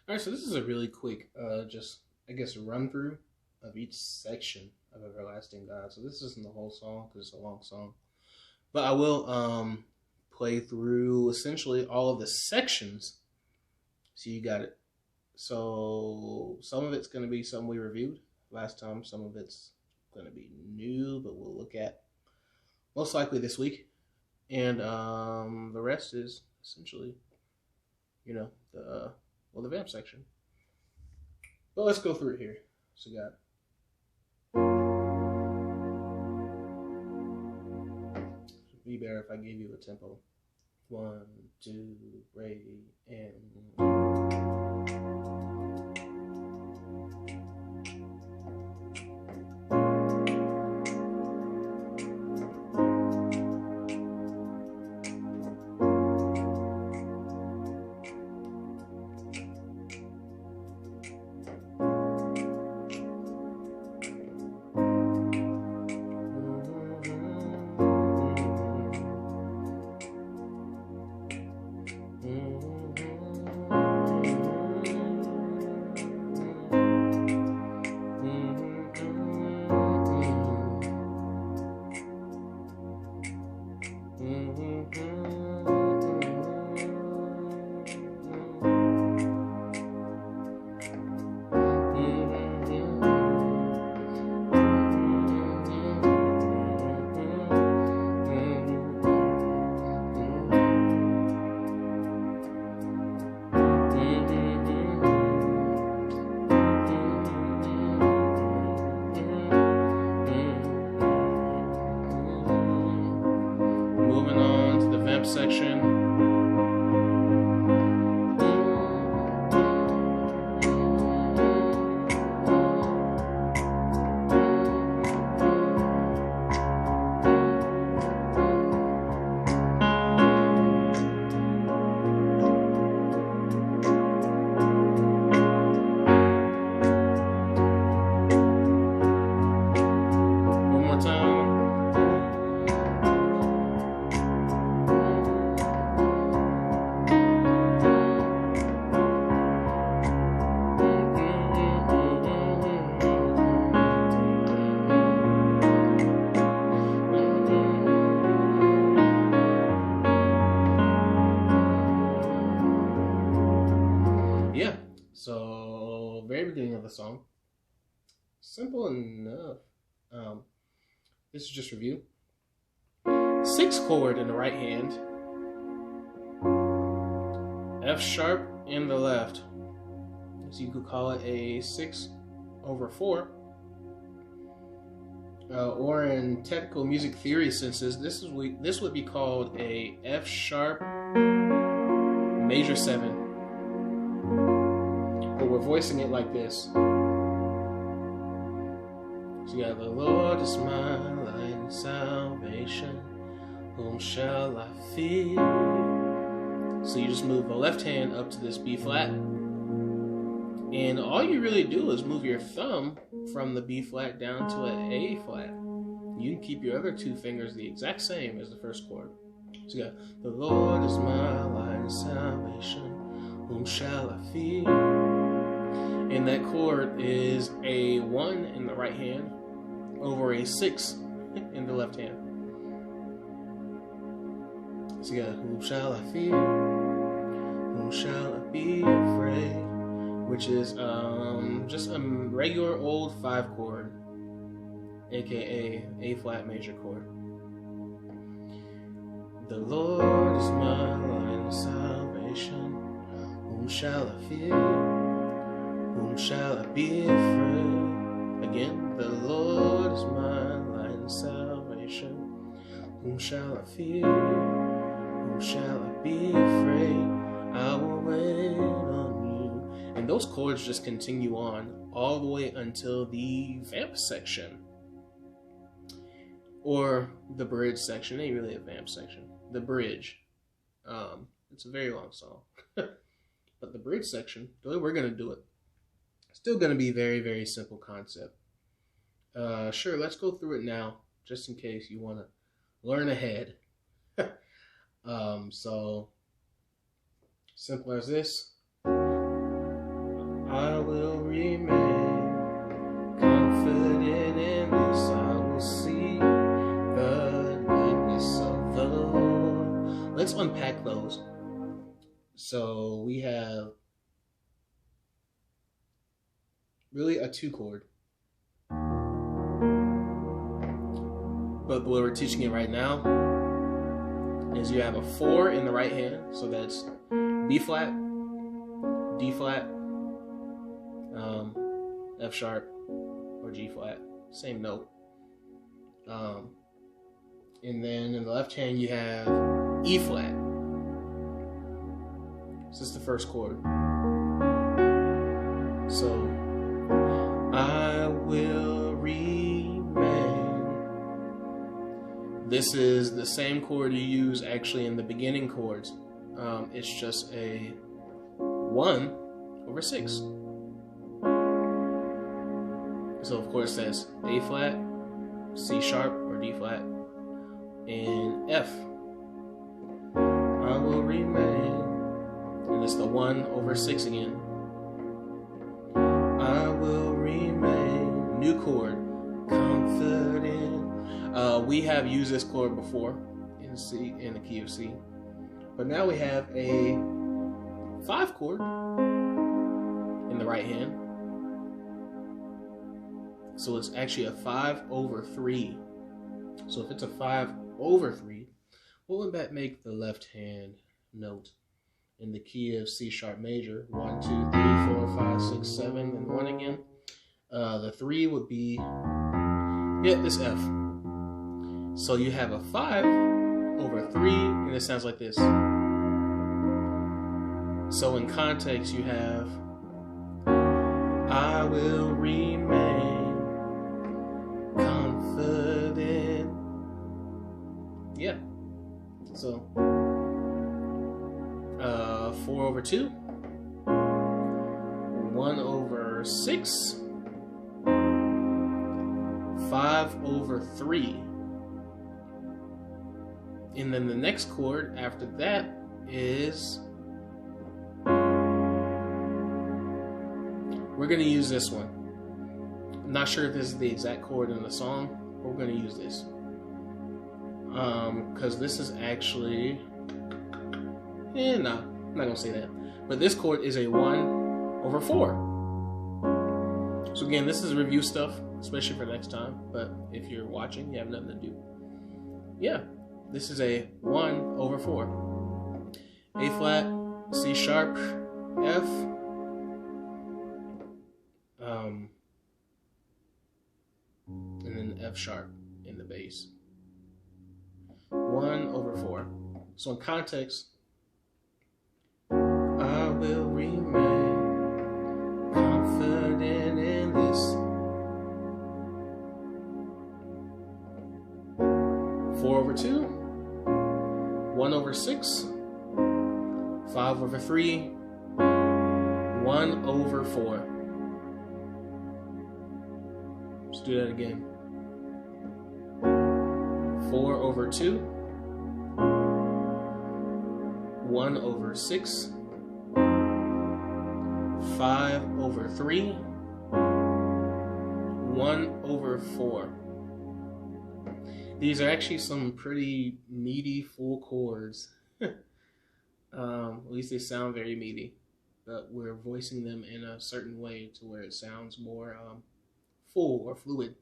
Alright, so this is a really quick, just, I guess, run through of each section of Everlasting God. So this isn't the whole song because it's a long song. But I will play through essentially all of the sections. So you got it. So some of it's going to be something we reviewed last time. Some of it's going to be new, but we'll look at most likely this week. And the rest is essentially, you know, the Vamp section. But let's go through it here. So we got it'd be better if I gave you a tempo. 1, 2, ready, and section. One more time. Yeah, so very beginning of the song, simple enough. This is just review. 6 chord in the right hand, F sharp in the left, so you could call it a 6/4, or in technical music theory senses, this would be called a F sharp major 7. But we're voicing it like this. So you got the Lord is my light and salvation, whom shall I fear? So you just move the left hand up to this B flat, and all you really do is move your thumb from the B flat down to an A flat. You can keep your other 2 fingers the exact same as the first chord. So you got the Lord is my light and salvation, whom shall I fear? And that chord is a 1 in the right hand over a 6 in the left hand. So you got whom shall I fear? Whom shall I be afraid? Which is just a regular old 5 chord, aka A flat major chord. The Lord is my light and salvation, whom shall I fear? Whom shall I be afraid? Again, the Lord is my light and salvation. Whom shall I fear? Whom shall I be afraid? I will wait on you. And those chords just continue on all the way until the Vamp section. Or the bridge section. It ain't really a Vamp section. The bridge. It's a very long song. But the bridge section, the way we're going to do it, still going to be very, very simple concept. Sure, let's go through it now, just in case you want to learn ahead. So, simple as this. remain confident in this. I will see the goodness of the Lord. Let's unpack those. So we have really a 2 chord. But the way we're teaching it right now is you have a 4 in the right hand, so that's B flat, D flat, F sharp, or G flat, same note. And then in the left hand you have E flat. So this is the first chord. So I will remain. This is the same chord you use actually in the beginning chords. It's just a 1/6. So of course that's A flat, C sharp or D flat, and F. I will remain, and it's the 1/6 again. I will remain. New chord, confident. We have used this chord before in C, in the key of C, but now we have a 5 chord in the right hand. So it's actually a 5/3. So if it's a 5/3, what would that make the left hand note in the key of C sharp major? 1, 2, 3, 4, 5, 6, 7, and 1 again. The 3 would be, this F. So you have a 5/3, and it sounds like this. So in context, you have, I will remain confident. Yeah. So 4/2, 1/6, 5/3. And then the next chord after that is, we're going to use this one. I'm not sure if this is the exact chord in the song, but we're going to use this. Because this is actually, I'm not going to say that. But this chord is a 1/4. So again, this is review stuff, especially for next time. But if you're watching, you have nothing to do. Yeah, this is a 1/4. A flat, C sharp, F. And then F sharp in the bass. 1/4. So in context, I will remain confident in this. 4/2, 1/6, 5/3, 1/4. Let's do that again. 4/2, 1/6, 5/3, 1/4. These are actually some pretty meaty full chords. At least they sound very meaty, but we're voicing them in a certain way to where it sounds more full or fluid.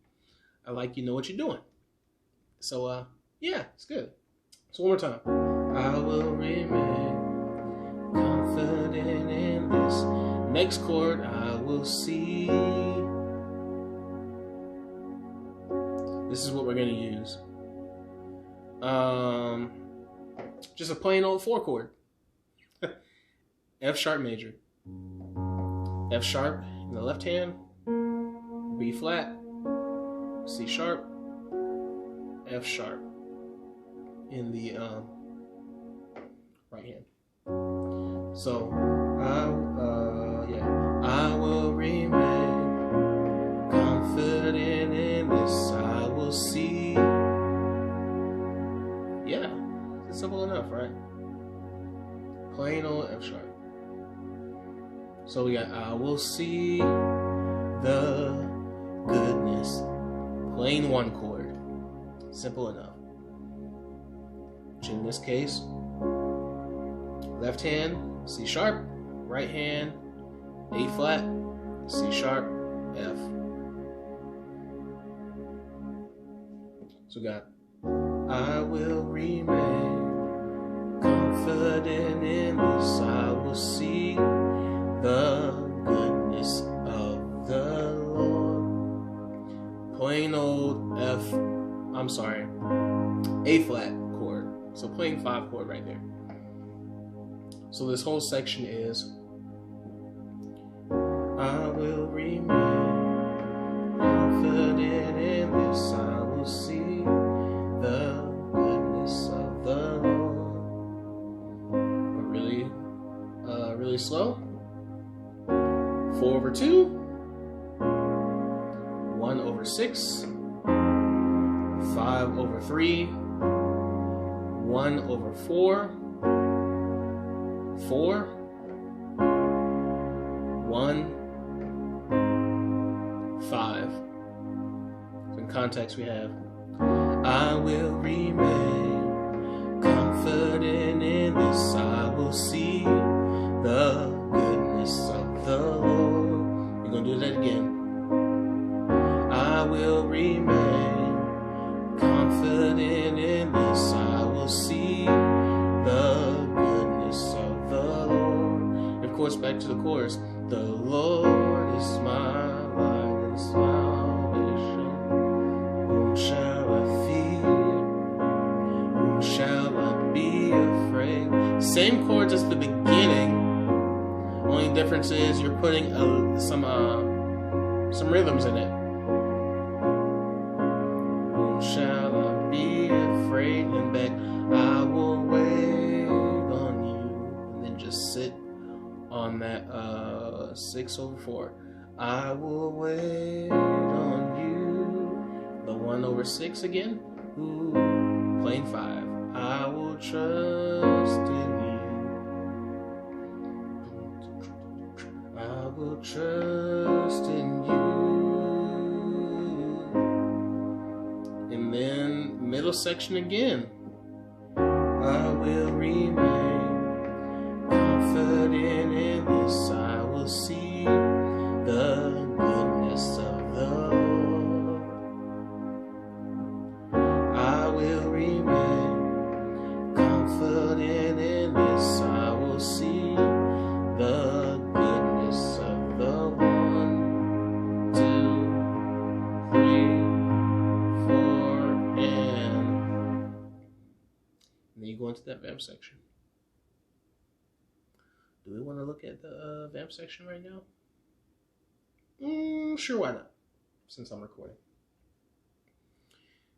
Like you know what you're doing. So yeah, it's good. So one more time. I will remain confident in this. Next chord, I will see. This is what we're gonna use. Just a plain old 4 chord. F sharp major. F sharp in the left hand. B flat. C sharp. F sharp in the right hand. So I will remain confident in this. I will see. Yeah, it's simple enough, right? Plain old F sharp. So we got I will see the goodness. Plain 1 chord. Simple enough. Which in this case, left hand, C sharp, right hand, A flat, C sharp, F. So we got, I will remain confident in this, I will see the goodness of the Lord. Plain old F, I'm sorry, A flat chord. So plain 5 chord right there. So this whole section is, I will remain confident in this, I will see the goodness of the Lord. Really slow. 4/2, 1/6, 5/3, 1/4, 4, 1, 5. So in context we have, I will remain confident in this, I will see the goodness of the Lord. We're going to do that again. I will remain confident in this, I will see the goodness of the Lord. And of course, back to the chorus. The Lord is my light and salvation. Whom shall I fear? Whom shall I be afraid? Same chords as the beginning. Only difference is you're putting some rhythms in it. Whom shall I be afraid? And back, I will wait on you. And then just sit on that 6/4. I will wait on you. The 1/6 again. Ooh, plain 5. I will trust in you. I will trust in you. And then middle section again. I will remain confident in this, I will see the goodness of the Lord. I will remain confident in this, I will see the goodness of the 1, 2, 3, 4, and then you go into that vamp section. Do we want to look at the vamp section right now? Sure, why not? Since I'm recording.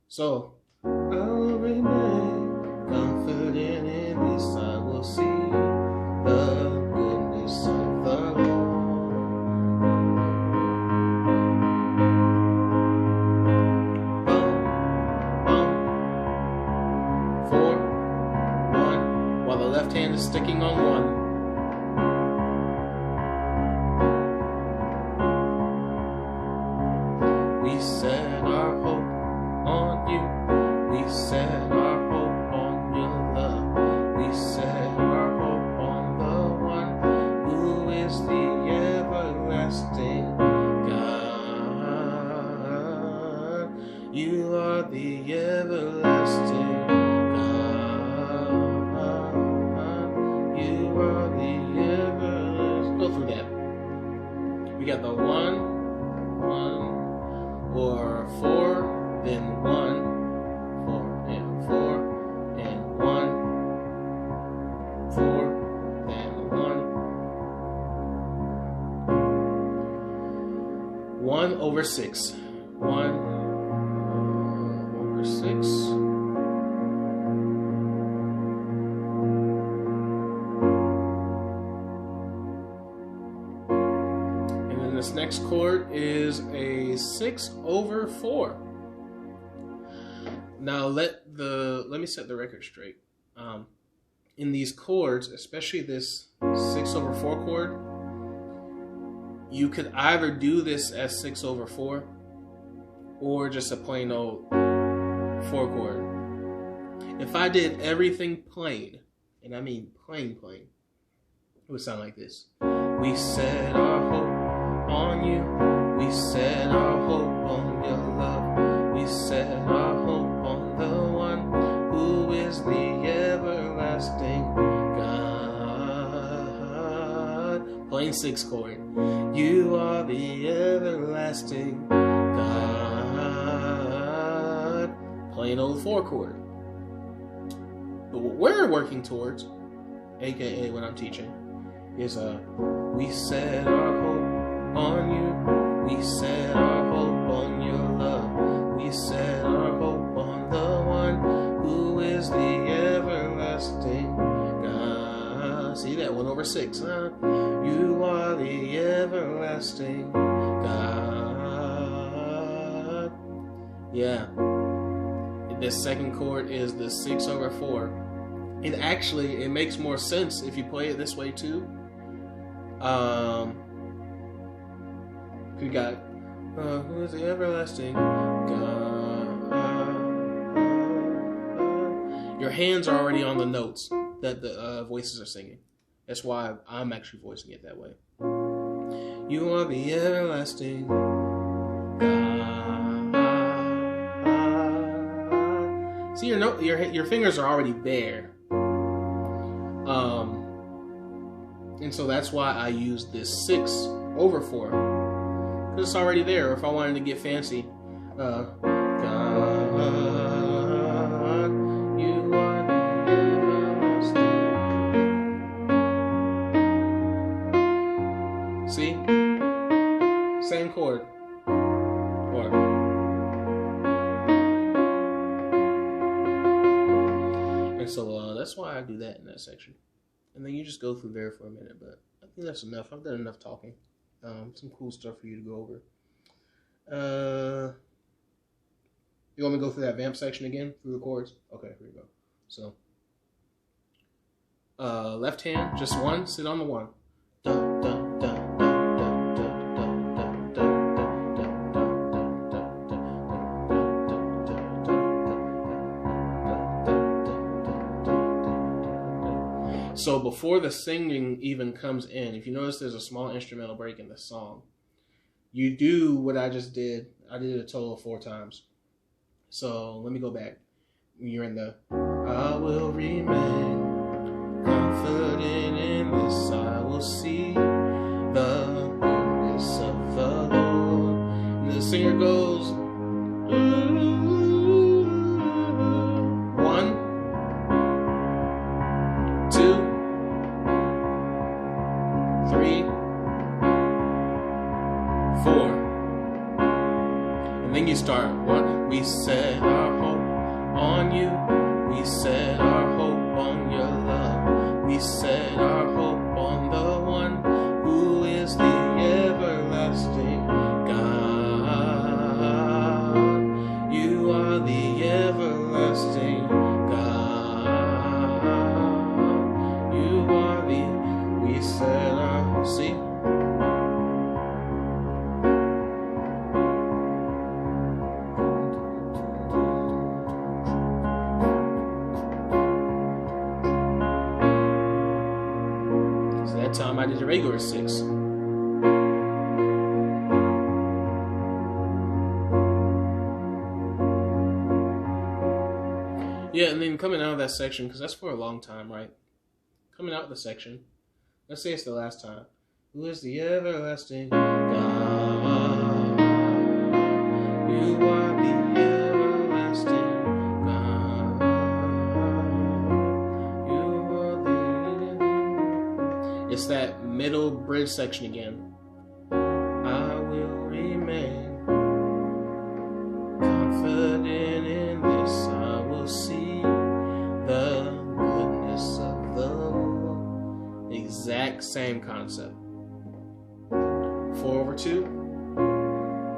So, I'll remain confident in this, I will see the goodness of the Lord. Bum, bum. 4, 1, while the left hand is sticking on 1. We set our hope on you. We set our hope on your love. We set our hope on the one who is the everlasting God. You are the everlasting God. You are the everlasting. Go through that. We got the 1, 1. Or 4, then 1, 4, and 4, and 1, 4, then 1. 1/6. 1/6. This next chord is a 6/4. Now let me set the record straight. In these chords, especially this 6/4 chord, you could either do this as 6/4 or just a plain old 4 chord. If I did everything plain, and I mean plain, it would sound like this. We set our hope on you. We set our hope on your love. We set our hope on the one who is the everlasting God. Plain 6 chord. You are the everlasting God. Plain old 4 chord. But what we're working towards, aka what I'm teaching, is we set our hope on you. We set our hope on your love. We set our hope on the one who is the everlasting God. See that? 1/6, huh? You are the everlasting God. Yeah. This second chord is the 6/4. And actually, it makes more sense if you play it this way too. We got who is the everlasting God? Your hands are already on the notes that the voices are singing. That's why I'm actually voicing it that way. You are the everlasting God. See, your fingers are already there. And so that's why I use this 6/4. Because it's already there. If I wanted to get fancy, God, you are the everlasting. See? Same chord. Or. And so that's why I do that in that section. And then you just go through there for a minute. But I think that's enough. I've done enough talking. Some cool stuff for you to go over. You want me to go through that vamp section again through the chords? Okay, here we go. So, left hand, just one, sit on the one. Dun, dun, dun, dun, dun, dun, dun, dun, dun, dun. So before the singing even comes in, if you notice there's a small instrumental break in the song, you do what I just did. I did it a total of 4 times. So let me go back. You're in the I will remain confident in this. I will see the goodness of the Lord. And the singer goes, 1, 2, 3, 4. And then you start 1. We set our hope on you. We set our hope on your love. We set our hope on the one who is the everlasting God. You are the everlasting God. You are the, we set our, see? Time I did a regular 6. Yeah, and then coming out of that section, because that's for a long time, right? Coming out of the section, let's say it's the last time. Who is the everlasting God? You are the everlasting God. You are the, it's that middle bridge section again. I will remain confident in this. I will see the goodness of the Lord. Exact same concept. 4/2,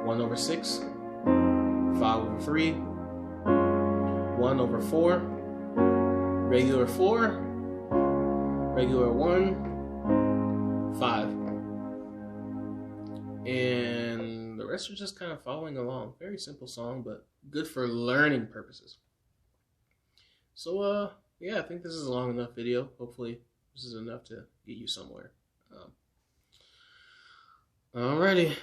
1/6, 5/3, 1/4, regular 4, regular 1, 5. and the rest are just kind of following along. Very simple song, but good for learning purposes. So, yeah, I think this is a long enough video. Hopefully, this is enough to get you somewhere. Alrighty.